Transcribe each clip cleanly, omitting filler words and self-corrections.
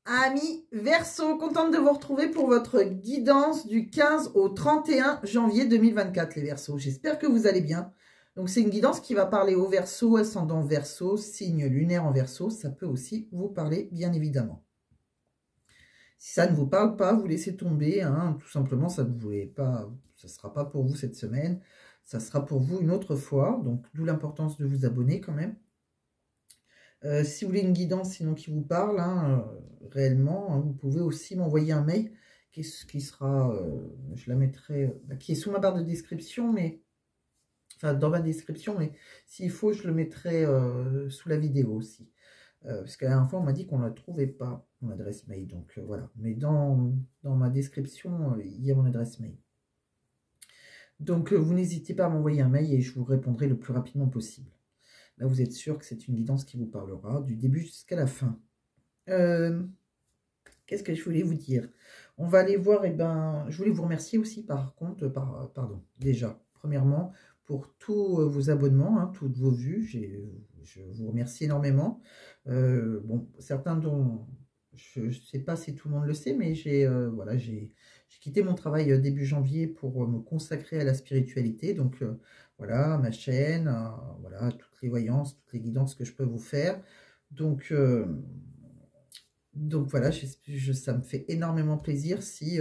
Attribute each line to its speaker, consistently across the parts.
Speaker 1: Amis Verseau, contente de vous retrouver pour votre guidance du 15 au 31 janvier 2024, les Verseaux. J'espère que vous allez bien. Donc, c'est une guidance qui va parler au Verseau, ascendant Verseau, signe lunaire en Verseau. Ça peut aussi vous parler, bien évidemment. Si ça ne vous parle pas, vous laissez tomber. Hein, tout simplement, ça ne sera pas pour vous cette semaine. Ça sera pour vous une autre fois. Donc, d'où l'importance de vous abonner quand même. Si vous voulez une guidance sinon qui vous parle, hein, réellement, hein, vous pouvez aussi m'envoyer un mail qui sera, je la mettrai, qui est sous ma barre de description, mais, enfin dans ma description, mais s'il faut, je le mettrai sous la vidéo aussi. Parce qu'à la dernière fois, on m'a dit qu'on ne la trouvait pas, mon adresse mail, donc voilà. Mais dans ma description, il y a mon adresse mail. Donc, vous n'hésitez pas à m'envoyer un mail et je vous répondrai le plus rapidement possible. Là, vous êtes sûr que c'est une guidance qui vous parlera du début jusqu'à la fin. Qu'est-ce que je voulais vous dire? On va aller voir, je voulais vous remercier aussi, par contre, déjà, premièrement, pour tous vos abonnements, hein, toutes vos vues. Je vous remercie énormément. Bon, certains dont je ne sais pas si tout le monde le sait, mais voilà, j'ai quitté mon travail début janvier pour me consacrer à la spiritualité. Donc, voilà, ma chaîne, voilà, toutes les voyances, toutes les guidances que je peux vous faire. Donc voilà, ça me fait énormément plaisir si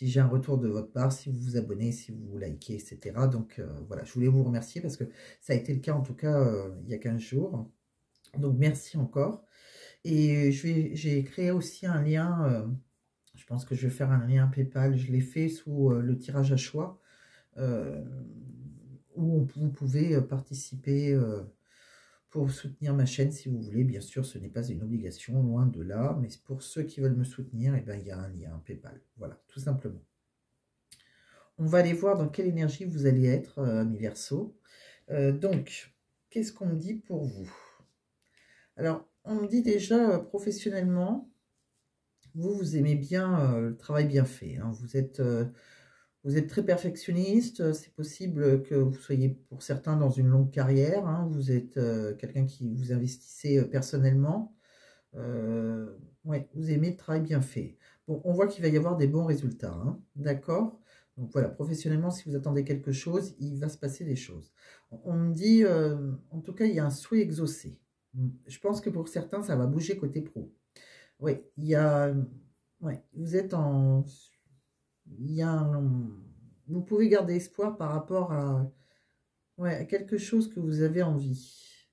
Speaker 1: j'ai un retour de votre part, si vous vous abonnez, si vous likez, etc. Donc voilà, je voulais vous remercier parce que ça a été le cas en tout cas il y a 15 jours. Donc merci encore. Et j'ai créé aussi un lien, je pense que je vais faire un lien PayPal, je l'ai fait sous le tirage à choix, où vous pouvez participer pour soutenir ma chaîne si vous voulez. Bien sûr, ce n'est pas une obligation, loin de là, mais pour ceux qui veulent me soutenir, eh ben, il y a un lien PayPal. Voilà, tout simplement. On va aller voir dans quelle énergie vous allez être, amis Verseau. Donc, qu'est-ce qu'on me dit pour vous? Alors, on me dit déjà, professionnellement, vous aimez bien le travail bien fait. Hein. Vous êtes très perfectionniste. C'est possible que vous soyez, pour certains, dans une longue carrière. Hein. Vous êtes quelqu'un qui vous investissez personnellement. Ouais, vous aimez le travail bien fait. Bon, on voit qu'il va y avoir des bons résultats. Hein. D'accord? Donc voilà, professionnellement, si vous attendez quelque chose, il va se passer des choses. On me dit, en tout cas, il y a un souhait exaucé. Je pense que pour certains, ça va bouger côté pro. Oui, il y a... Ouais, vous êtes en... Il y a vous pouvez garder espoir par rapport à, ouais, à quelque chose que vous avez envie.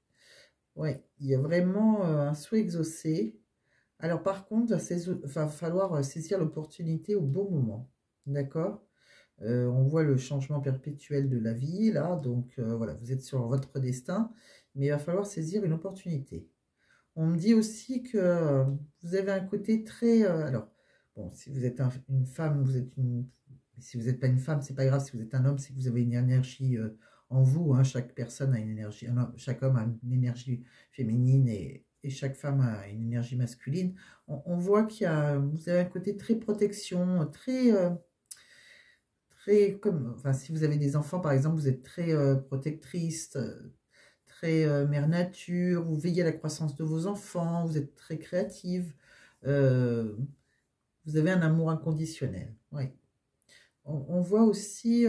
Speaker 1: Ouais, il y a vraiment un souhait exaucé. Alors par contre, il va falloir saisir l'opportunité au bon moment. D'accord? On voit le changement perpétuel de la vie, là. Donc voilà, vous êtes sur votre destin. Mais il va falloir saisir une opportunité. On me dit aussi que vous avez un côté très... alors, bon, si vous êtes une femme, vous êtes une... Si vous n'êtes pas une femme, c'est pas grave. Si vous êtes un homme, c'est que vous avez une énergie en vous. Hein. Chaque personne a une énergie... chaque homme a une énergie féminine et chaque femme a une énergie masculine. On voit vous avez un côté très protection, très comme... Enfin, si vous avez des enfants, par exemple, vous êtes très protectrice, très mère nature, vous veillez à la croissance de vos enfants, vous êtes très créative, vous avez un amour inconditionnel. Oui. On voit aussi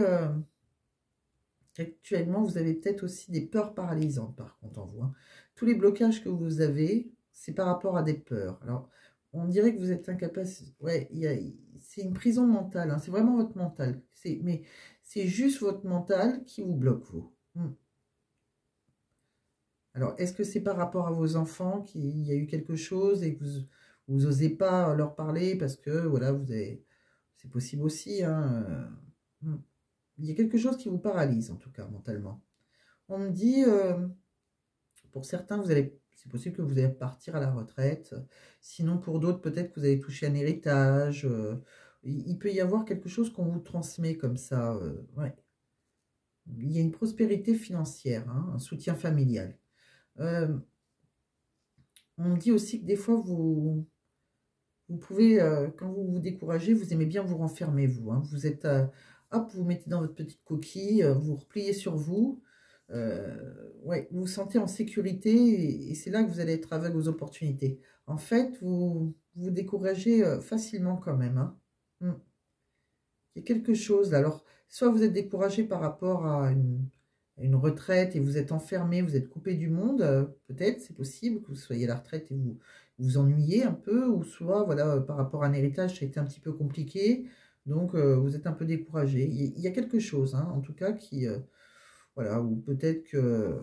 Speaker 1: qu'actuellement, vous avez peut-être aussi des peurs paralysantes, par contre, on voit. Tous les blocages que vous avez, c'est par rapport à des peurs. Alors, on dirait que vous êtes incapable... Ouais, c'est une prison mentale, hein, c'est vraiment votre mental. Mais c'est juste votre mental qui vous bloque, vous. Alors, est-ce que c'est par rapport à vos enfants qu'il y a eu quelque chose et que vous n'osez pas leur parler parce que, voilà, c'est possible aussi, hein, il y a quelque chose qui vous paralyse, en tout cas, mentalement. On me dit, pour certains, c'est possible que vous allez partir à la retraite. Sinon, pour d'autres, peut-être que vous allez toucher un héritage. Il peut y avoir quelque chose qu'on vous transmet comme ça. Ouais. Il y a une prospérité financière, hein, un soutien familial. On me dit aussi que des fois, vous pouvez, quand vous vous découragez, vous aimez bien vous renfermer, vous. Hein. Vous êtes, hop, vous mettez dans votre petite coquille, vous repliez sur vous. Ouais, vous vous sentez en sécurité et c'est là que vous allez être aveugle aux opportunités. En fait, vous vous découragez facilement quand même. Hein. Mm. Il y a quelque chose là. Alors, soit vous êtes découragé par rapport à une retraite et vous êtes enfermé, vous êtes coupé du monde, peut-être, c'est possible que vous soyez à la retraite et vous vous ennuyez un peu, ou soit, voilà, par rapport à un héritage, ça a été un petit peu compliqué, donc vous êtes un peu découragé. Il y a quelque chose, hein, en tout cas, qui, voilà, ou peut-être que,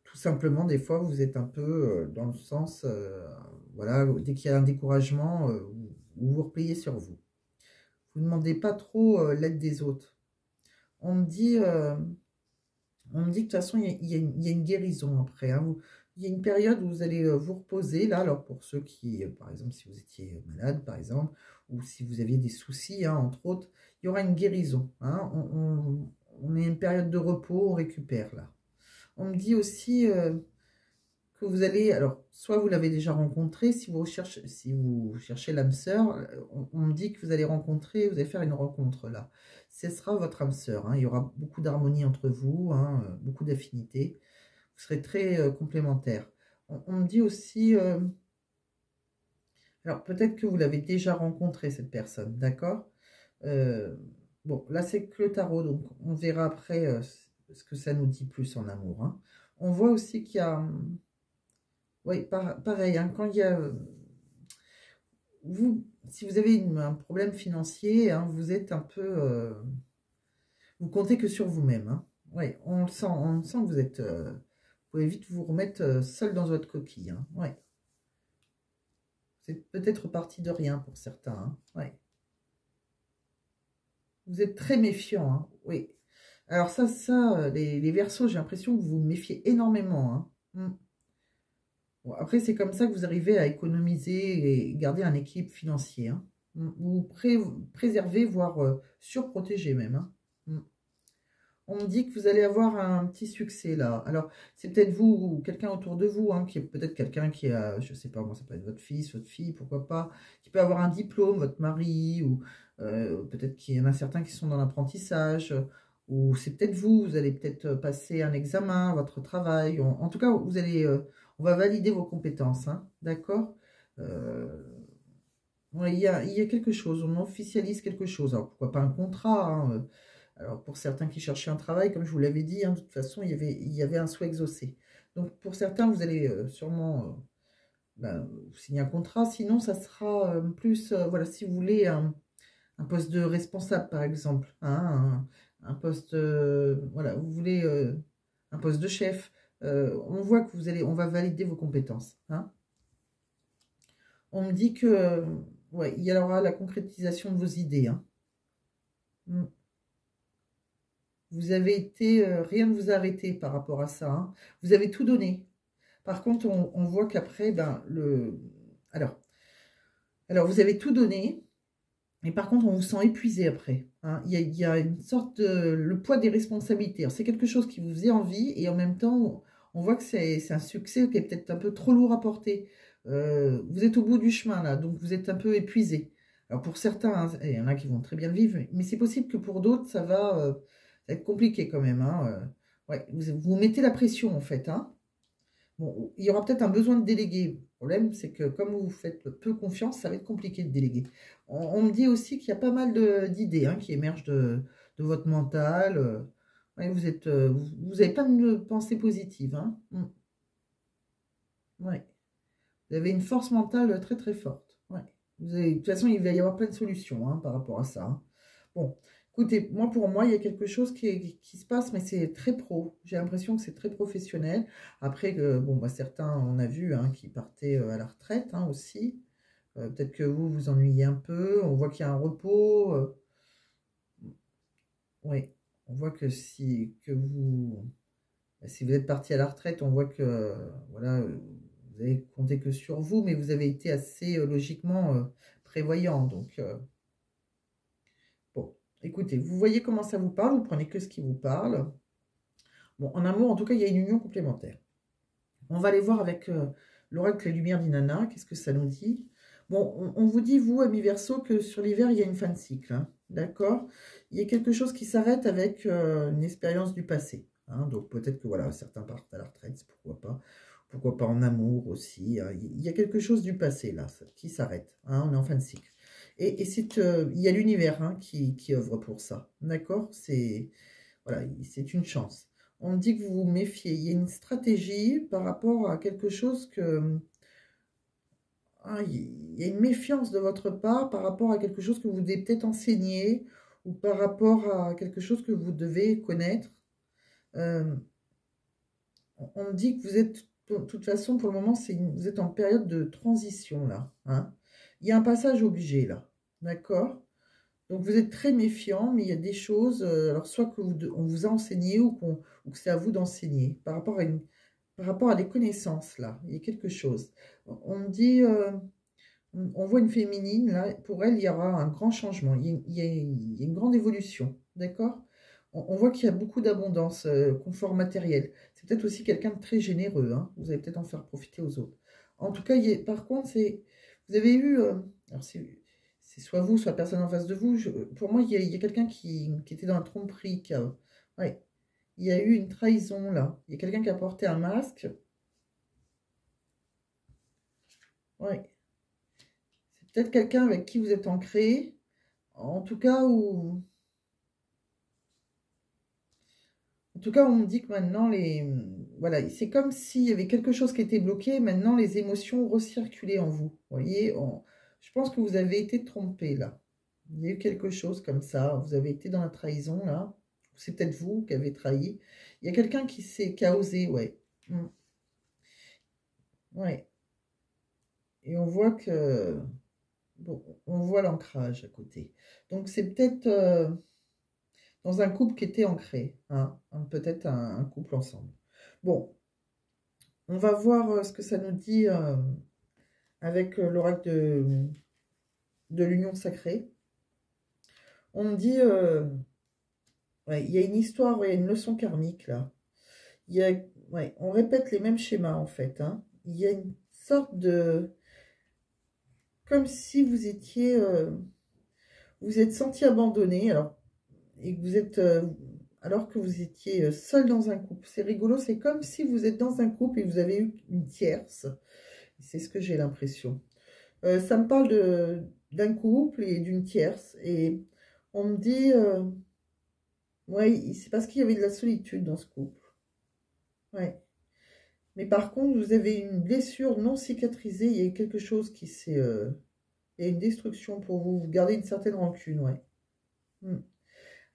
Speaker 1: tout simplement, des fois, vous êtes un peu dans le sens, voilà, dès qu'il y a un découragement, vous vous repliez sur vous. Vous ne demandez pas trop l'aide des autres. On me dit, de toute façon, il y a une guérison après. Hein. Il y a une période où vous allez vous reposer. Là, alors pour ceux qui, par exemple, si vous étiez malade, par exemple, ou si vous aviez des soucis, hein, entre autres, il y aura une guérison. Hein. On est une période de repos, on récupère là. On me dit aussi que vous allez, alors, soit vous l'avez déjà rencontré, si vous cherchez l'âme sœur, on me dit que vous allez rencontrer, vous allez faire une rencontre là. Ce sera votre âme sœur, hein, il y aura beaucoup d'harmonie entre vous, hein, beaucoup d'affinité, vous serez très complémentaires. On me dit aussi, alors peut-être que vous l'avez déjà rencontré cette personne, d'accord. Bon, là c'est que le tarot, donc on verra après ce que ça nous dit plus en amour. Hein. On voit aussi qu'il y a... Oui, pareil, hein, quand il y a... si vous avez un problème financier, hein, vous êtes un peu... vous comptez que sur vous-même. Hein. Oui, on le sent que vous êtes... vous pouvez vite vous remettre seul dans votre coquille. Hein. Ouais. C'est peut-être parti de rien pour certains. Hein. Ouais. Vous êtes très méfiant. Hein. Oui. Alors ça les Verseaux, j'ai l'impression que vous vous méfiez énormément. Hein. Bon, après, c'est comme ça que vous arrivez à économiser et garder un équilibre financier. Hein. Vous préservez, voire surprotéger même. Hein. On me dit que vous allez avoir un petit succès là. Alors, c'est peut-être vous ou quelqu'un autour de vous, hein, qui est peut-être quelqu'un qui a, je sais pas, moi, ça peut être votre fils, votre fille, pourquoi pas, qui peut avoir un diplôme, votre mari, ou peut-être qu'il y en a certains qui sont dans l'apprentissage, ou c'est peut-être vous, vous allez peut-être passer un examen, votre travail. En tout cas, vous allez, on va valider vos compétences, hein, d'accord. Ouais, il y a quelque chose, on officialise quelque chose. Alors, pourquoi pas un contrat, hein, alors, pour certains qui cherchaient un travail, comme je vous l'avais dit, hein, de toute façon, il y avait un souhait exaucé. Donc, pour certains, vous allez sûrement signer un contrat. Sinon, ça sera plus, voilà, si vous voulez, un poste de responsable, par exemple. Hein, un poste, voilà, vous voulez un poste de chef. On voit que on va valider vos compétences. Hein. On me dit que, ouais, il y aura la concrétisation de vos idées. Hein. Vous avez été, rien ne vous a arrêté par rapport à ça. Hein. Vous avez tout donné. Par contre, on voit qu'après, ben, alors, vous avez tout donné, mais par contre, on vous sent épuisé après. Hein. Il y a une sorte de... Le poids des responsabilités. C'est quelque chose qui vous faisait envie, et en même temps, on voit que c'est un succès qui est peut-être un peu trop lourd à porter. Vous êtes au bout du chemin, là, donc vous êtes un peu épuisé. Alors, pour certains, hein, il y en a qui vont très bien le vivre, mais c'est possible que pour d'autres, ça va être compliqué quand même. Hein. Ouais, vous mettez la pression, en fait. Hein. Bon, il y aura peut-être un besoin de déléguer. Le problème, c'est que comme vous faites peu confiance, ça va être compliqué de déléguer. On me dit aussi qu'il y a pas mal d'idées hein, qui émergent de votre mental. Ouais, vous avez plein de pensées positives. Hein. Ouais. Vous avez une force mentale très très forte. Ouais. De toute façon, il va y avoir plein de solutions hein, par rapport à ça. Hein. Bon, écoutez, pour moi, il y a quelque chose qui se passe, mais c'est très pro. J'ai l'impression que c'est très professionnel. Après, bon, bah, certains, on a vu, hein, qui partaient à la retraite hein, aussi. Peut-être que vous vous ennuyez un peu. On voit qu'il y a un repos. Oui, on voit que si vous êtes parti à la retraite, on voit que voilà, vous avez compté que sur vous, mais vous avez été assez logiquement prévoyant. Donc, bon, écoutez, vous voyez comment ça vous parle, vous prenez que ce qui vous parle. Bon, en amour, en tout cas, il y a une union complémentaire. On va aller voir avec l'oracle Lumière d'Inanna, qu'est-ce que ça nous dit? Bon, on vous dit, vous, amis Verseau, que sur l'hiver, il y a une fin de cycle, hein, d'accord? Il y a quelque chose qui s'arrête avec une expérience du passé. Hein, donc peut-être que voilà, certains partent à la retraite, pourquoi pas. pourquoi pas en amour aussi. Hein. Il y a quelque chose du passé, là, qui s'arrête. Hein, on est en fin de cycle. Et c'est, il y a l'univers hein, qui œuvre pour ça. D'accord? Voilà, c'est une chance. On dit que vous vous méfiez. Il y a une stratégie par rapport à quelque chose que... Ah, il y a une méfiance de votre part par rapport à quelque chose que vous devez peut-être enseigner ou par rapport à quelque chose que vous devez connaître. Euh, on me dit que vous êtes, de toute façon, pour le moment, vous êtes en période de transition, là. Hein. Il y a un passage obligé, là. D'accord? Donc, vous êtes très méfiant, mais il y a des choses, alors soit que on vous a enseigné ou que c'est à vous d'enseigner par rapport à des connaissances, là. Il y a quelque chose. On me dit, on voit une féminine, là, pour elle, il y aura un grand changement. Il y a une grande évolution, d'accord? On voit qu'il y a beaucoup d'abondance, confort matériel. C'est peut-être aussi quelqu'un de très généreux, hein. Vous allez peut-être en faire profiter aux autres. En tout cas, par contre, vous avez eu, alors c'est soit vous, soit personne en face de vous. Pour moi, il y a quelqu'un qui était dans la tromperie. Ouais, il y a eu une trahison, là. Il y a quelqu'un qui a porté un masque. Ouais. C'est peut-être quelqu'un avec qui vous êtes ancré. En tout cas, on me dit que maintenant, voilà, c'est comme s'il y avait quelque chose qui était bloqué. Maintenant, les émotions recirculaient en vous. Vous voyez, je pense que vous avez été trompé, là. Il y a eu quelque chose comme ça. Vous avez été dans la trahison, là. C'est peut-être vous qui avez trahi. Il y a quelqu'un qui a osé, ouais. Ouais. Et on voit que... Bon, on voit l'ancrage à côté. Donc, c'est peut-être... dans un couple qui était ancré, hein, peut-être un couple ensemble. Bon, on va voir ce que ça nous dit avec l'oracle de l'union sacrée. On me dit, ouais, il y a une histoire, ouais, il y a une leçon karmique là. Ouais, on répète les mêmes schémas en fait. Hein. Il y a une sorte de... Comme si vous étiez... vous êtes senti abandonné, et que vous êtes... alors que vous étiez seul dans un couple. C'est rigolo, c'est comme si vous êtes dans un couple et vous avez eu une tierce. C'est ce que j'ai l'impression. Ça me parle d'un couple et d'une tierce. Et on me dit, ouais, c'est parce qu'il y avait de la solitude dans ce couple. Ouais. Mais par contre, vous avez une blessure non cicatrisée. Il y a eu quelque chose qui s'est... il y a une destruction pour vous. Vous gardez une certaine rancune, ouais.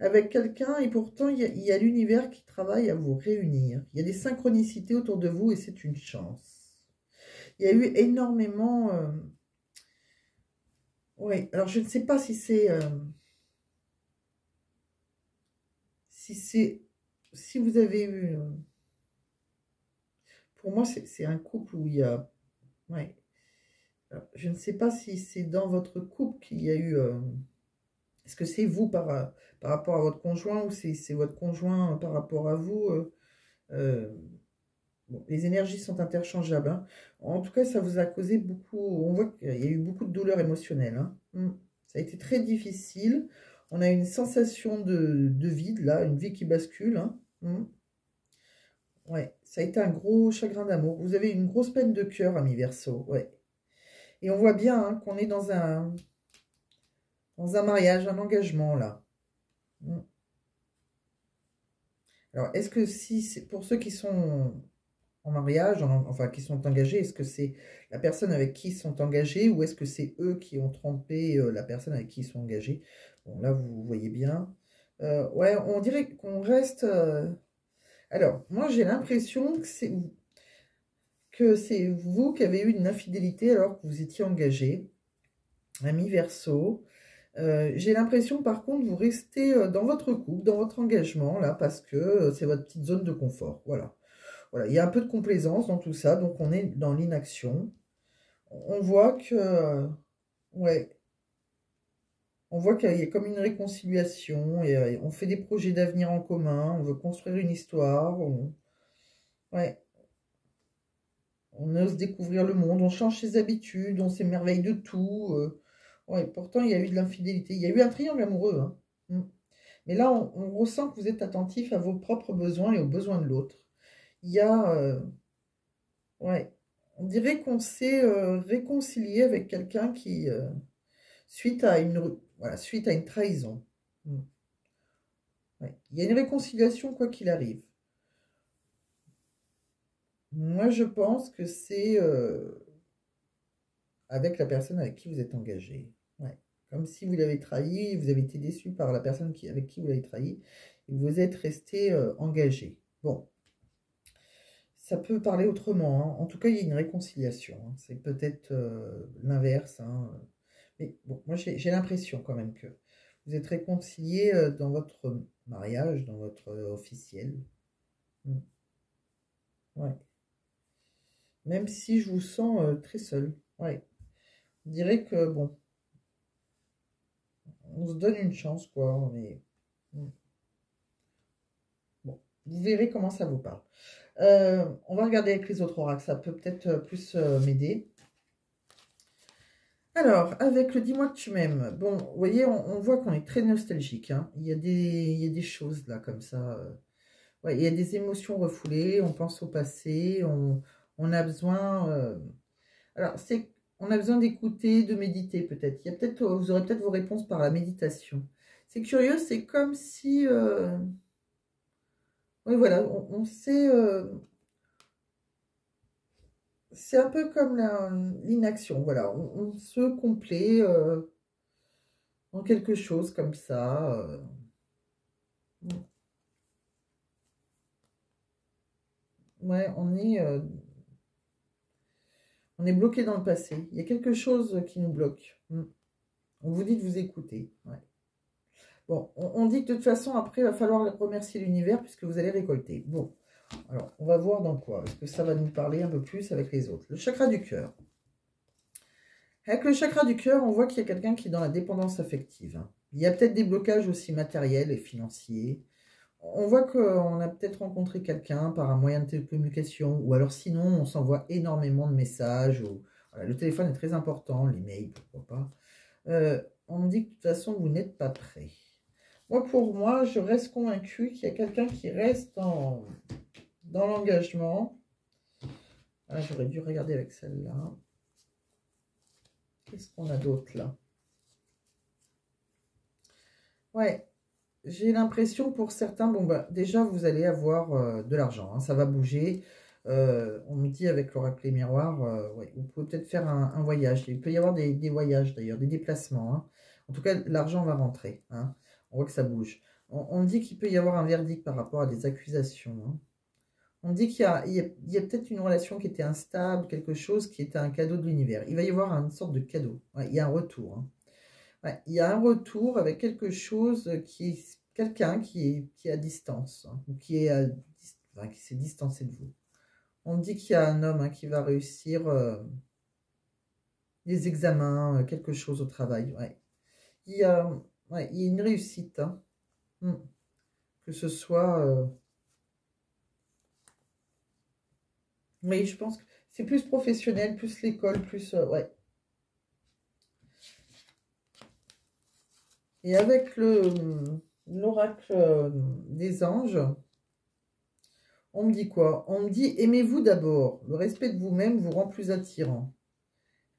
Speaker 1: Avec quelqu'un, et pourtant, il y a l'univers qui travaille à vous réunir. Il y a des synchronicités autour de vous, et c'est une chance. Il y a eu énormément... Oui, alors je ne sais pas si c'est... si vous avez eu... pour moi, c'est un couple où il y a... Ouais. Alors, je ne sais pas si c'est dans votre couple qu'il y a eu... est-ce que c'est vous par rapport à votre conjoint ou c'est votre conjoint par rapport à vous bon, les énergies sont interchangeables. Hein. En tout cas, ça vous a causé beaucoup... On voit qu'il y a eu beaucoup de douleurs émotionnelles. Hein. Ça a été très difficile. On a une sensation de vide, là, une vie qui bascule. Hein. Ouais, ça a été un gros chagrin d'amour. Vous avez une grosse peine de cœur, ami Verseau. Ouais. Et on voit bien hein, qu'on est dans un mariage, un engagement, là. Alors, est-ce que si c'est pour ceux qui sont en mariage, enfin qui sont engagés, est-ce que c'est la personne avec qui ils sont engagés ou est-ce que c'est eux qui ont trompé la personne avec qui ils sont engagés? Bon, là, vous voyez bien. Ouais, on dirait qu'on reste... Alors, moi, j'ai l'impression que c'est vous qui avez eu une infidélité alors que vous étiez engagé, ami Verseau. J'ai l'impression, par contre, vous restez dans votre couple, dans votre engagement, là, parce que c'est votre petite zone de confort. Voilà. Voilà, il y a un peu de complaisance dans tout ça, donc on est dans l'inaction. On voit que, ouais, on voit qu'il y a comme une réconciliation, et on fait des projets d'avenir en commun, on veut construire une histoire, ouais, on ose découvrir le monde, on change ses habitudes, on s'émerveille de tout. Ouais, pourtant, il y a eu de l'infidélité, il y a eu un triangle amoureux. Hein. Mais là, on ressent que vous êtes attentif à vos propres besoins et aux besoins de l'autre. Il y a... Ouais. On dirait qu'on s'est réconcilié avec quelqu'un qui, suite à voilà, suite à une trahison. Mm. Ouais. Il y a une réconciliation quoi qu'il arrive. Moi, je pense que c'est avec la personne avec qui vous êtes engagé. Ouais. Comme si vous l'avez trahi, vous avez été déçu par la personne avec qui vous l'avez trahi, et vous êtes resté engagé. Bon, ça peut parler autrement, hein. En tout cas, il y a une réconciliation, hein. C'est peut-être l'inverse, hein. Mais bon, moi j'ai l'impression quand même que vous êtes réconciliés dans votre mariage, dans votre officiel. Mm. Ouais. Même si je vous sens très seul. Ouais. Je dirais que bon, on se donne une chance, quoi. Mais mm. Bon, vous verrez comment ça vous parle. On va regarder avec les autres oracles, ça peut peut-être plus m'aider. Alors, avec le dis-moi que tu m'aimes, bon, vous voyez, on voit qu'on est très nostalgique, hein. Il y a des choses là comme ça. Ouais, il y a des émotions refoulées, on pense au passé, on a besoin. Alors, on a besoin d'écouter, de méditer peut-être. Il y a peut-être, vous aurez peut-être vos réponses par la méditation. C'est curieux, c'est comme si. Oui, voilà, on sait. C'est un peu comme l'inaction, voilà. On se complaît en quelque chose comme ça. Ouais, on est bloqué dans le passé. Il y a quelque chose qui nous bloque. On vous dit de vous écouter. Ouais. Bon, on dit que de toute façon, après, il va falloir remercier l'univers puisque vous allez récolter. Bon, alors, on va voir dans quoi. Est-ce que ça va nous parler un peu plus avec les autres? Le chakra du cœur. Avec le chakra du cœur, on voit qu'il y a quelqu'un qui est dans la dépendance affective, hein. Il y a peut-être des blocages aussi matériels et financiers. On voit qu'on a peut-être rencontré quelqu'un par un moyen de télécommunication, ou alors sinon, on s'envoie énormément de messages. Voilà, le téléphone est très important, les mails, pourquoi pas. On me dit que de toute façon, vous n'êtes pas prêt. Moi, pour moi, je reste convaincue qu'il y a quelqu'un qui reste dans l'engagement. Ah, j'aurais dû regarder avec celle-là. Qu'est-ce qu'on a d'autre là? Ouais, j'ai l'impression pour certains, bon bah déjà vous allez avoir de l'argent, hein, ça va bouger. On me dit avec l'oracle et miroir, ouais, vous pouvez peut-être faire un voyage. Il peut y avoir des voyages d'ailleurs, des déplacements, hein. En tout cas, l'argent va rentrer, hein. On voit que ça bouge. On me dit qu'il peut y avoir un verdict par rapport à des accusations, hein. On me dit qu'il y a peut-être une relation qui était instable, quelque chose qui était un cadeau de l'univers. Il va y avoir une sorte de cadeau. Ouais, il y a un retour, hein. Ouais, il y a un retour avec quelque chose qui est quelqu'un qui est à distance, hein, ou enfin, qui s'est distancé de vous. On me dit qu'il y a un homme, hein, qui va réussir les examens, quelque chose au travail. Ouais. Ouais, il y a une réussite, hein. Hmm. Que ce soit... Oui, je pense que c'est plus professionnel, plus l'école, plus... ouais. Et avec l'oracle des anges, on me dit quoi? On me dit, aimez-vous d'abord. Le respect de vous-même vous rend plus attirant.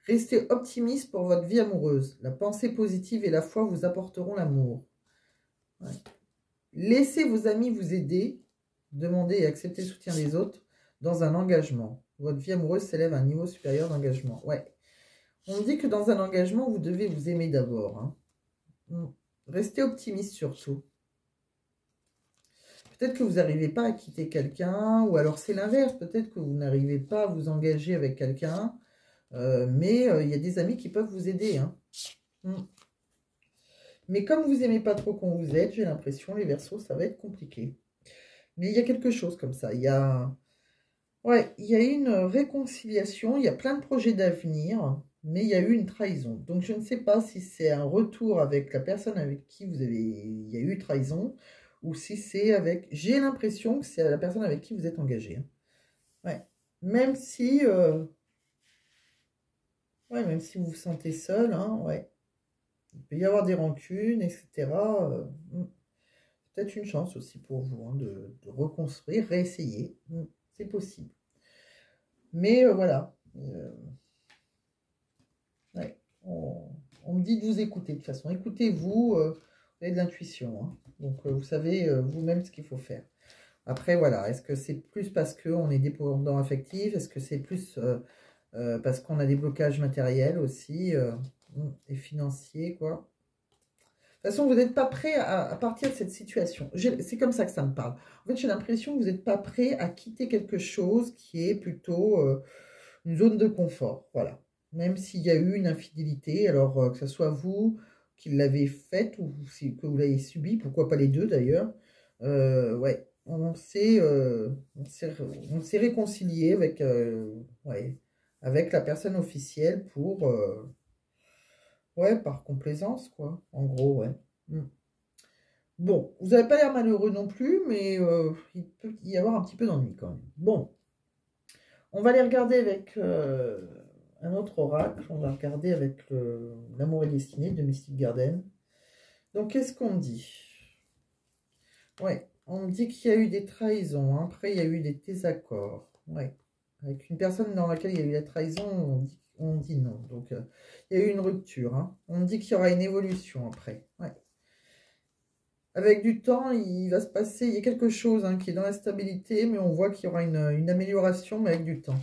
Speaker 1: Restez optimiste pour votre vie amoureuse. La pensée positive et la foi vous apporteront l'amour. Ouais. Laissez vos amis vous aider. Demandez et acceptez le soutien des autres dans un engagement. Votre vie amoureuse s'élève à un niveau supérieur d'engagement. Ouais. On me dit que dans un engagement, vous devez vous aimer d'abord, hein. Restez optimiste surtout. Peut-être que vous n'arrivez pas à quitter quelqu'un, ou alors c'est l'inverse. Peut-être que vous n'arrivez pas à vous engager avec quelqu'un, mais il y a des amis qui peuvent vous aider, hein. Mais comme vous n'aimez pas trop quand vous êtes, j'ai l'impression, les Verseaux, ça va être compliqué. Mais il y a quelque chose comme ça. Ouais, il y a une réconciliation, il y a plein de projets d'avenir, mais il y a eu une trahison. Donc je ne sais pas si c'est un retour avec la personne avec qui il y a eu trahison, ou si c'est avec... J'ai l'impression que c'est la personne avec qui vous êtes engagé, hein. Ouais. Même si, ouais, même si vous vous sentez seul, hein, ouais. Il peut y avoir des rancunes, etc. Peut-être une chance aussi pour vous, hein, de reconstruire, réessayer. C'est possible. Mais voilà. Ouais, on me dit de vous écouter de toute façon. Écoutez-vous, vous avez de l'intuition. Hein. Donc vous savez vous-même ce qu'il faut faire. Après, voilà, est-ce que c'est plus parce qu'on est dépendant affectif? Est-ce que c'est plus parce qu'on a des blocages matériels aussi et financiers, quoi? De toute façon, vous n'êtes pas prêt à partir de cette situation. C'est comme ça que ça me parle. En fait, j'ai l'impression que vous n'êtes pas prêt à quitter quelque chose qui est plutôt une zone de confort. Voilà. Même s'il y a eu une infidélité, alors que ce soit vous qui l'avez faite ou que vous l'avez subie, pourquoi pas les deux d'ailleurs. Ouais, on s'est réconcilié avec, ouais, avec la personne officielle pour, ouais, par complaisance, quoi. En gros, ouais. Mm. Bon, vous n'avez pas l'air malheureux non plus, mais il peut y avoir un petit peu d'ennui quand même. Bon, on va les regarder avec un autre oracle. On va regarder avec l'amour est destiné de Mystic Garden. Donc, qu'est-ce qu'on me dit? Ouais, on me dit qu'il y a eu des trahisons. Hein. Après, il y a eu des désaccords. Ouais, avec une personne dans laquelle il y a eu la trahison, on dit non. Donc, il y a eu une rupture. Hein. On me dit qu'il y aura une évolution après. Ouais. Avec du temps, il va se passer, il y a quelque chose hein, qui est dans la stabilité, mais on voit qu'il y aura une amélioration, mais avec du temps.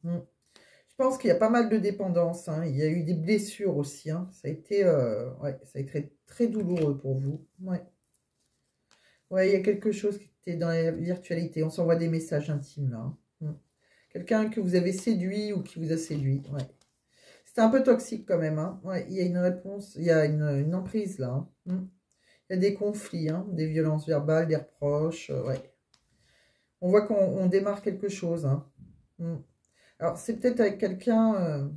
Speaker 1: Mm. Je pense qu'il y a pas mal de dépendance. Hein. Il y a eu des blessures aussi. Hein. Ça a été, ouais, ça a été très douloureux pour vous. Ouais. Ouais, il y a quelque chose qui était dans la virtualité. On s'envoie des messages intimes là. Hein. Mm. Quelqu'un que vous avez séduit ou qui vous a séduit. Ouais. C'était un peu toxique quand même. Hein. Ouais, il y a une réponse, il y a une emprise là. Hein. Mm. Il y a des conflits, hein, des violences verbales, des reproches. Ouais. On voit qu'on démarre quelque chose. Hein. Mm. Alors, c'est peut-être avec quelqu'un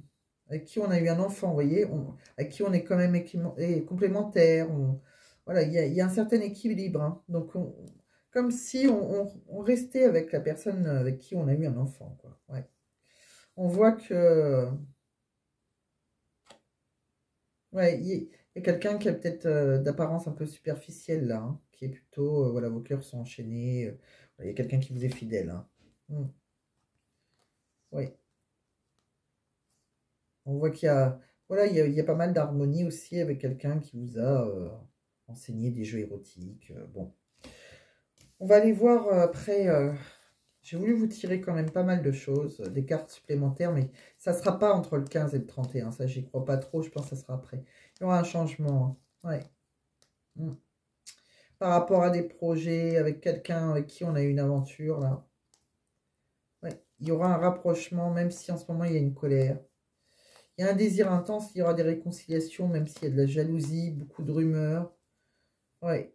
Speaker 1: avec qui on a eu un enfant, vous voyez, avec qui on est quand même complémentaires. Voilà, il y a un certain équilibre. Hein. Donc, comme si on restait avec la personne avec qui on a eu un enfant. Quoi. Ouais. On voit que... Ouais, il y a quelqu'un qui a peut-être d'apparence un peu superficielle, là, hein, qui est plutôt... voilà, vos cœurs sont enchaînés. Il y a quelqu'un qui vous est fidèle. Hein. Mm. Oui. On voit qu'il y a, voilà, il y a pas mal d'harmonie aussi avec quelqu'un qui vous a enseigné des jeux érotiques. Bon, on va aller voir après. J'ai voulu vous tirer quand même pas mal de choses, des cartes supplémentaires, mais ça ne sera pas entre le 15 et le 31. Ça, j'y crois pas trop. Je pense que ça sera après. Il y aura un changement. Hein. Ouais. Mm. Par rapport à des projets avec quelqu'un avec qui on a eu une aventure là. Ouais. Il y aura un rapprochement, même si en ce moment il y a une colère. Il y a un désir intense, il y aura des réconciliations, même s'il y a de la jalousie, beaucoup de rumeurs. Ouais,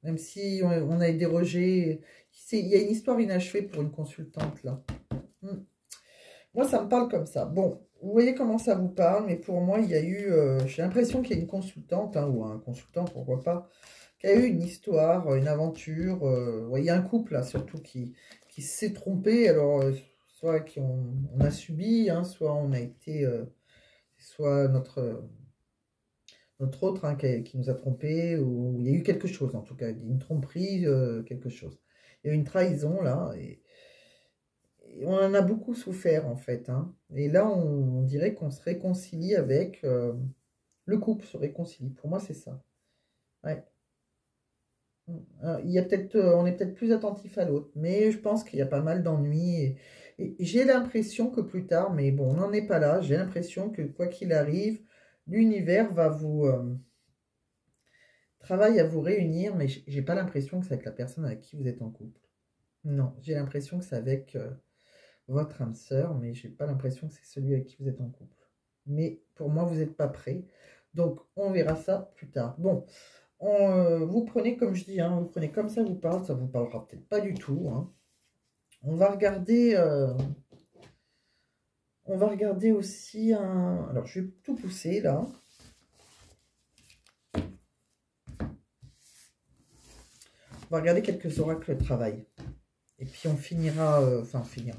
Speaker 1: même si on a des rejets. Il y a une histoire inachevée pour une consultante, là. Hmm. Moi, ça me parle comme ça. Bon, vous voyez comment ça vous parle, mais pour moi, il y a eu... j'ai l'impression qu'il y a une consultante, hein, ou un consultant, pourquoi pas, qui a eu une histoire, une aventure. Ouais, il y a un couple, là, surtout, qui s'est trompé. Alors, soit on a subi, hein, soit on a été... soit notre autre hein, qui nous a trompés, ou il y a eu quelque chose en tout cas, une tromperie, quelque chose. Il y a eu une trahison là, et on en a beaucoup souffert en fait. Hein. Et là, on dirait qu'on se réconcilie avec, le couple se réconcilie. Pour moi, c'est ça. Ouais. Il y a peut-être, on est peut-être plus attentif à l'autre, mais je pense qu'il y a pas mal d'ennuis. Et j'ai l'impression que plus tard, mais bon, on n'en est pas là, j'ai l'impression que quoi qu'il arrive, l'univers va vous travaille à vous réunir, mais j'ai pas l'impression que c'est avec la personne avec qui vous êtes en couple. Non, j'ai l'impression que c'est avec votre âme sœur, mais j'ai pas l'impression que c'est celui avec qui vous êtes en couple. Mais pour moi, vous n'êtes pas prêt. Donc, on verra ça plus tard. Bon, vous prenez comme je dis, hein, vous prenez comme ça vous parle, ça vous parlera peut-être pas du tout. Hein. On va regarder aussi un... Alors, je vais tout pousser là. On va regarder quelques oracles de travail. Et puis on finira, enfin on finira.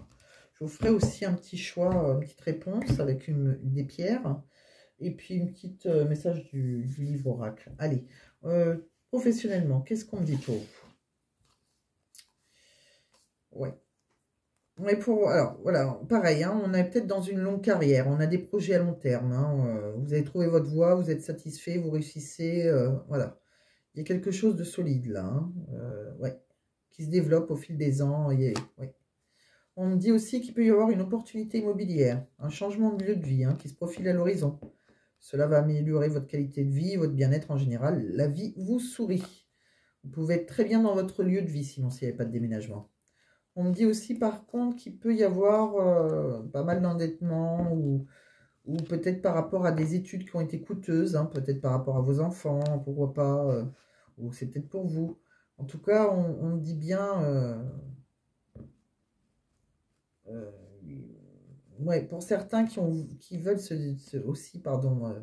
Speaker 1: Je vous ferai aussi un petit choix, une petite réponse avec des pierres. Et puis une petite message du livre oracle. Allez, professionnellement, qu'est-ce qu'on me dit pour vous? Ouais. Ouais, alors, voilà, pareil, hein, on est peut-être dans une longue carrière, on a des projets à long terme, hein, vous avez trouvé votre voie, vous êtes satisfait, vous réussissez, voilà. Il y a quelque chose de solide là, hein, ouais, qui se développe au fil des ans. Ouais. On me dit aussi qu'il peut y avoir une opportunité immobilière, un changement de lieu de vie, hein, qui se profile à l'horizon. Cela va améliorer votre qualité de vie, votre bien-être en général. La vie vous sourit. Vous pouvez être très bien dans votre lieu de vie, sinon s'il n'y avait pas de déménagement. On me dit aussi par contre qu'il peut y avoir pas mal d'endettement ou peut-être par rapport à des études qui ont été coûteuses, hein, peut-être par rapport à vos enfants, pourquoi pas, ou c'est peut-être pour vous. En tout cas, on me dit bien, euh, ouais, pour certains qui veulent aussi, pardon,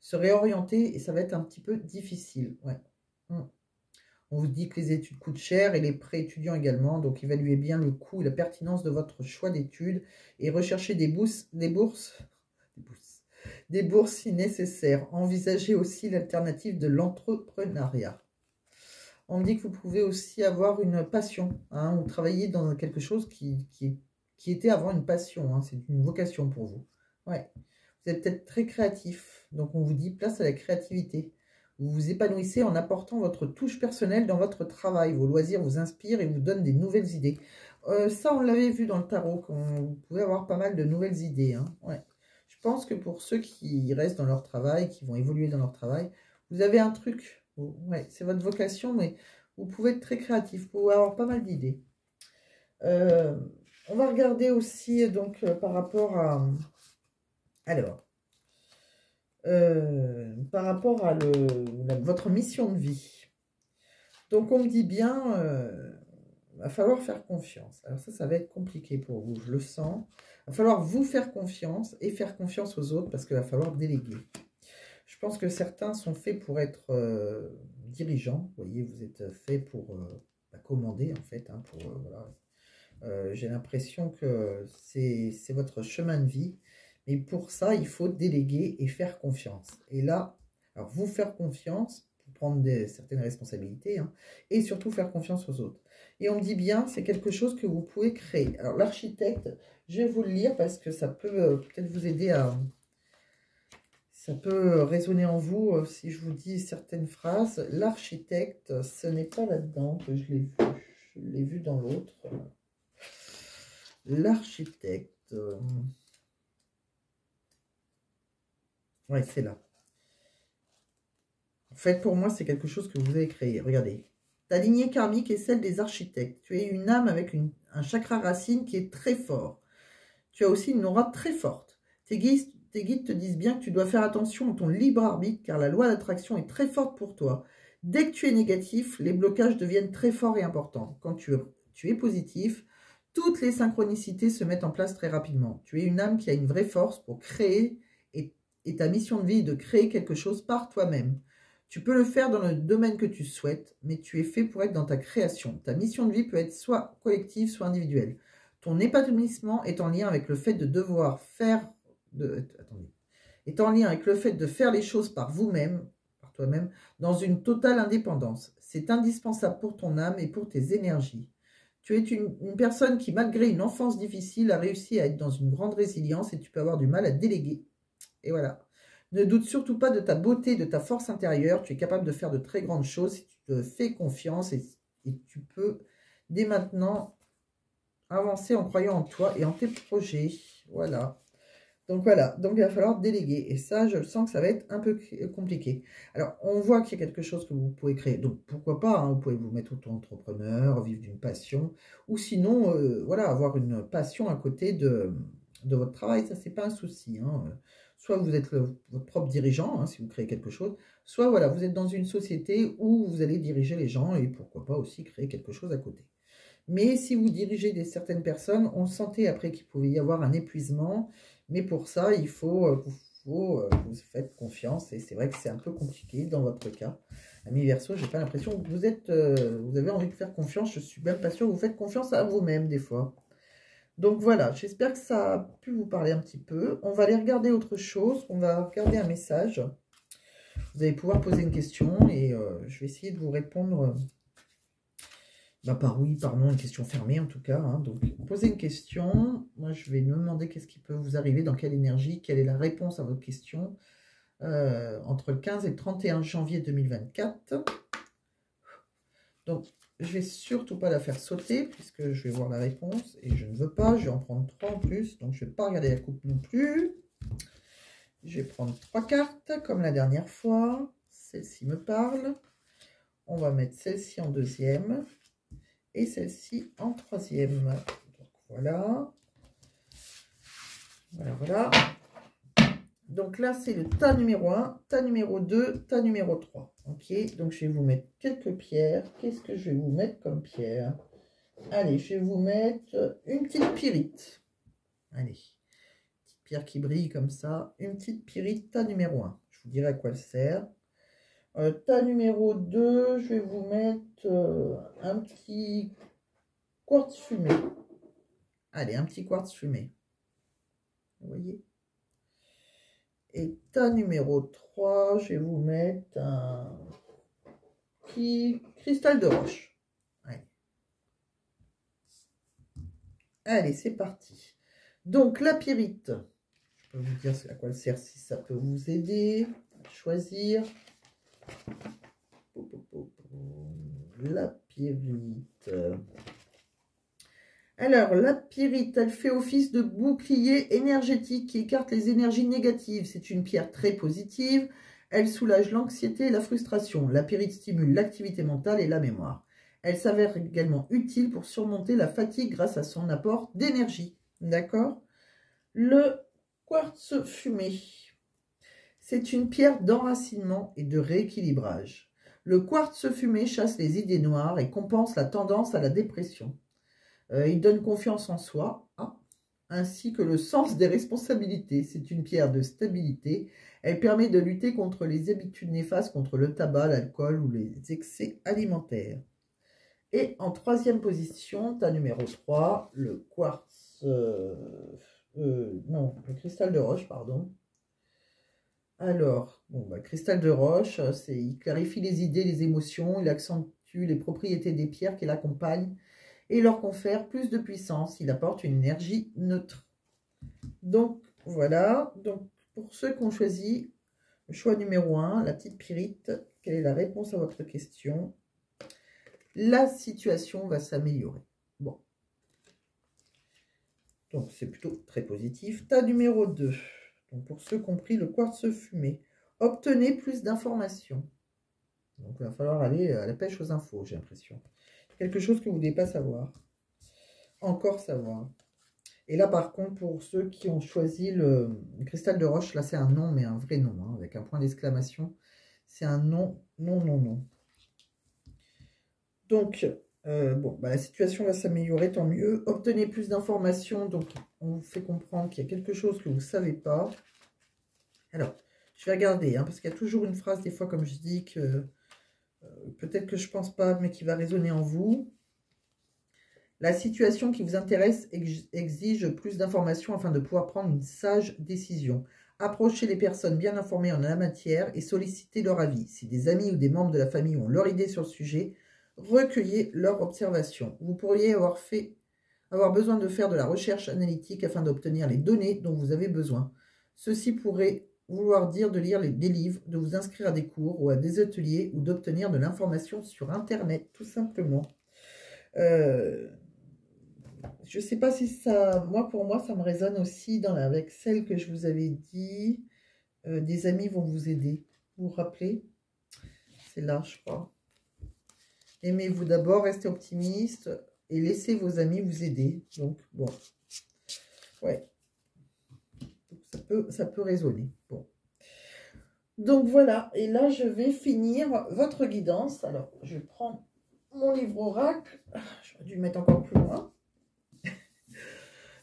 Speaker 1: se réorienter, et ça va être un petit peu difficile. Ouais. On vous dit que les études coûtent cher et les prêts étudiants également, donc évaluez bien le coût et la pertinence de votre choix d'études et recherchez des bourses si nécessaire. Envisagez aussi l'alternative de l'entrepreneuriat. On me dit que vous pouvez aussi avoir une passion, hein, ou travailler dans quelque chose qui était avant une passion, hein, c'est une vocation pour vous. Ouais. Vous êtes peut-être très créatif, donc on vous dit place à la créativité. Vous vous épanouissez en apportant votre touche personnelle dans votre travail. Vos loisirs vous inspirent et vous donnent des nouvelles idées. Ça, on l'avait vu dans le tarot, vous pouvez avoir pas mal de nouvelles idées. Hein. Ouais. Je pense que pour ceux qui restent dans leur travail, qui vont évoluer dans leur travail, vous avez un truc. Ouais, c'est votre vocation, mais vous pouvez être très créatif. Vous pouvez avoir pas mal d'idées. On va regarder aussi donc par rapport à... Alors, par rapport à votre mission de vie. Donc, on me dit bien, va falloir faire confiance. Alors ça va être compliqué pour vous, je le sens. Va falloir vous faire confiance et faire confiance aux autres parce qu'il va falloir déléguer. Je pense que certains sont faits pour être dirigeants. Vous voyez, vous êtes fait pour commander, en fait. Hein, voilà. J'ai l'impression que c'est votre chemin de vie. Mais pour ça, il faut déléguer et faire confiance. Et là, alors vous faire confiance pour prendre certaines responsabilités, hein, et surtout faire confiance aux autres. Et on me dit bien, c'est quelque chose que vous pouvez créer. Alors l'architecte, je vais vous le lire parce que ça peut peut-être vous aider à... Ça peut résonner en vous si je vous dis certaines phrases. L'architecte, ce n'est pas là-dedans que je l'ai vu. Je l'ai vu dans l'autre. L'architecte... ouais, c'est là. En fait, pour moi, c'est quelque chose que vous avez créé. Regardez. Ta lignée karmique est celle des architectes. Tu es une âme avec un chakra racine qui est très fort. Tu as aussi une aura très forte. Tes guides te disent bien que tu dois faire attention à ton libre arbitre car la loi d'attraction est très forte pour toi. Dès que tu es négatif, les blocages deviennent très forts et importants. Quand tu es positif, toutes les synchronicités se mettent en place très rapidement. Tu es une âme qui a une vraie force pour créer et ta mission de vie est de créer quelque chose par toi-même. Tu peux le faire dans le domaine que tu souhaites, mais tu es fait pour être dans ta création. Ta mission de vie peut être soit collective, soit individuelle. Ton épanouissement est en lien avec le fait de devoir faire... est en lien avec le fait de faire les choses par vous-même, par toi-même, dans une totale indépendance. C'est indispensable pour ton âme et pour tes énergies. Tu es une personne qui, malgré une enfance difficile, a réussi à être dans une grande résilience et tu peux avoir du mal à déléguer. Et voilà. Ne doute surtout pas de ta beauté, de ta force intérieure. Tu es capable de faire de très grandes choses si tu te fais confiance et tu peux, dès maintenant, avancer en croyant en toi et en tes projets. Voilà. Donc voilà, donc il va falloir déléguer. Et ça, je le sens que ça va être un peu compliqué. Alors, on voit qu'il y a quelque chose que vous pouvez créer. Donc, pourquoi pas, hein, vous pouvez vous mettre auto-entrepreneur, vivre d'une passion. Ou sinon, voilà, avoir une passion à côté de votre travail. Ça, c'est pas un souci. Hein. Soit vous êtes votre propre dirigeant, hein, si vous créez quelque chose. Soit, voilà, vous êtes dans une société où vous allez diriger les gens. Et pourquoi pas aussi créer quelque chose à côté. Mais si vous dirigez certaines personnes, on sentait après qu'il pouvait y avoir un épuisement. Mais pour ça, il faut vous faites confiance. Et c'est vrai que c'est un peu compliqué dans votre cas. Ami Verseau, j'ai pas l'impression que vous avez envie de faire confiance. Je suis même pas sûre que vous faites confiance à vous-même des fois. Donc voilà, j'espère que ça a pu vous parler un petit peu. On va aller regarder autre chose. On va regarder un message. Vous allez pouvoir poser une question et je vais essayer de vous répondre Bah, par oui, par non, une question fermée en tout cas. Hein. Donc, posez une question. Moi, je vais me demander qu'est-ce qui peut vous arriver, dans quelle énergie, quelle est la réponse à votre question entre le 15 et le 31 janvier 2024. Donc, je vais surtout pas la faire sauter puisque je vais voir la réponse et je ne veux pas. Je vais en prendre 3 en plus, donc je ne vais pas regarder la coupe non plus. Je vais prendre 3 cartes comme la dernière fois. Celle-ci me parle. On va mettre celle-ci en deuxième. Et celle-ci en troisième. Donc voilà. Voilà, voilà. Donc là, c'est le tas numéro 1, tas numéro 2, tas numéro 3. Ok, donc je vais vous mettre quelques pierres. Qu'est-ce que je vais vous mettre comme pierre? Allez, je vais vous mettre une petite pyrite. Allez, petite pierre qui brille comme ça. Une petite pyrite, tas numéro 1. Je vous dirai à quoi elle sert. Tas numéro 2, je vais vous mettre un petit quartz fumé. Allez, un petit quartz fumé. Vous voyez? Et tas numéro 3, je vais vous mettre un petit cristal de roche. Allez, allez, c'est parti. Donc, la pyrite, je peux vous dire à quoi elle sert si ça peut vous aider à choisir. La pyrite. Alors, la pyrite, elle fait office de bouclier énergétique qui écarte les énergies négatives. C'est une pierre très positive. Elle soulage l'anxiété et la frustration. La pyrite stimule l'activité mentale et la mémoire. Elle s'avère également utile pour surmonter la fatigue grâce à son apport d'énergie. D'accord? Le quartz fumé. C'est une pierre d'enracinement et de rééquilibrage. Le quartz fumé chasse les idées noires et compense la tendance à la dépression. Il donne confiance en soi, hein, ainsi que le sens des responsabilités. C'est une pierre de stabilité. Elle permet de lutter contre les habitudes néfastes, contre le tabac, l'alcool ou les excès alimentaires. Et en troisième position, tas numéro 3, le quartz... non, le cristal de roche, pardon. Alors, bon, cristal de roche, il clarifie les idées, les émotions, il accentue les propriétés des pierres qui l'accompagnent et leur confère plus de puissance. Il apporte une énergie neutre. Donc, voilà. Donc, pour ceux qui ont choisi le choix numéro 1, la petite pyrite, quelle est la réponse à votre question? La situation va s'améliorer. Bon. Donc, c'est plutôt très positif. Tas numéro 2. Donc, pour ceux qui ont pris le quartz fumé, obtenez plus d'informations. Donc, il va falloir aller à la pêche aux infos, j'ai l'impression. Quelque chose que vous ne voulez pas savoir. Encore savoir. Et là, par contre, pour ceux qui ont choisi le cristal de roche, là, c'est un nom, mais un vrai nom, hein, avec un point d'exclamation. C'est un non, non, non, non. Donc, bon, la situation va s'améliorer, tant mieux. Obtenez plus d'informations. Donc, on vous fait comprendre qu'il y a quelque chose que vous ne savez pas. Alors, je vais regarder, hein, parce qu'il y a toujours une phrase, des fois, comme je dis, que peut-être que je ne pense pas, mais qui va résonner en vous. La situation qui vous intéresse exige plus d'informations afin de pouvoir prendre une sage décision. Approchez les personnes bien informées en la matière et sollicitez leur avis. Si des amis ou des membres de la famille ont leur idée sur le sujet, recueillez leurs observations. Vous pourriez avoir besoin de faire de la recherche analytique afin d'obtenir les données dont vous avez besoin. Ceci pourrait vouloir dire de lire des livres, de vous inscrire à des cours ou à des ateliers ou d'obtenir de l'information sur Internet, tout simplement. Je ne sais pas si ça... pour moi, ça me résonne aussi avec celle que je vous avais dit. Des amis vont vous aider. Vous vous rappelez? C'est là, je crois. Aimez-vous d'abord, restez optimiste et laissez vos amis vous aider. Donc, bon. Ouais. Ça peut résonner. Bon. Donc, voilà. Et là, je vais finir votre guidance. Alors, je prends mon livre oracle. J'aurais dû le mettre encore plus loin.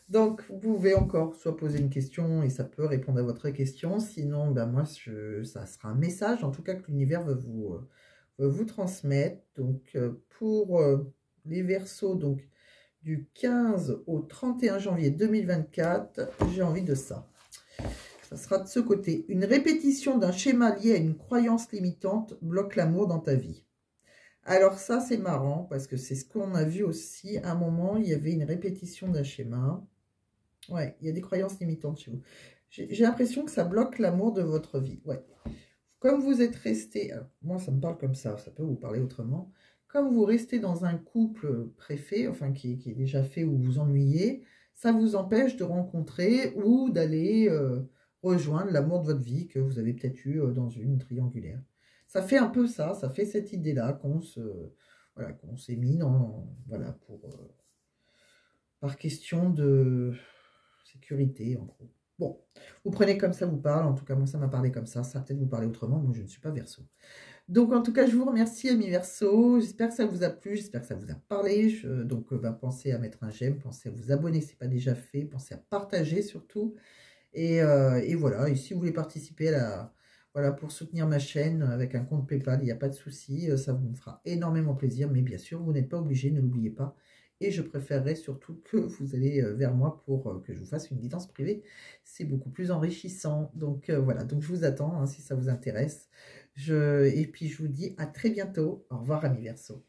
Speaker 1: Donc, vous pouvez encore soit poser une question et ça peut répondre à votre question. Sinon, moi, ça sera un message, en tout cas, que l'univers veut vous transmettre. Donc, pour les Verseaux, donc, du 15 au 31 janvier 2024, j'ai envie de ça. Ça sera de ce côté. Une répétition d'un schéma lié à une croyance limitante bloque l'amour dans ta vie. Alors ça, c'est marrant, parce que c'est ce qu'on a vu aussi. À un moment, il y avait une répétition d'un schéma. Ouais, il y a des croyances limitantes chez vous. J'ai l'impression que ça bloque l'amour de votre vie. Ouais. Comme vous êtes resté, alors, moi ça me parle comme ça peut vous parler autrement. Comme vous restez dans un couple préfet, enfin qui est déjà fait où vous vous ennuyez, ça vous empêche de rencontrer ou d'aller rejoindre l'amour de votre vie que vous avez peut-être eu dans une triangulaire. Ça fait un peu ça, ça fait cette idée-là voilà, qu'on s'est mis dans, voilà, par question de sécurité en gros. Bon, vous prenez comme ça vous parle, en tout cas moi ça m'a parlé comme ça va peut-être vous parler autrement, moi je ne suis pas Verseau. Donc en tout cas je vous remercie amis Verseau, j'espère que ça vous a plu, j'espère que ça vous a parlé, donc pensez à mettre un j'aime, pensez à vous abonner si ce n'est pas déjà fait, pensez à partager surtout, et voilà, et si vous voulez participer voilà, pour soutenir ma chaîne avec un compte PayPal, il n'y a pas de souci, ça vous me fera énormément plaisir, mais bien sûr vous n'êtes pas obligé, ne l'oubliez pas. Et je préférerais surtout que vous allez vers moi pour que je vous fasse une guidance privée. C'est beaucoup plus enrichissant. Donc voilà, donc je vous attends hein, si ça vous intéresse. Et puis je vous dis à très bientôt. Au revoir amis Verseau.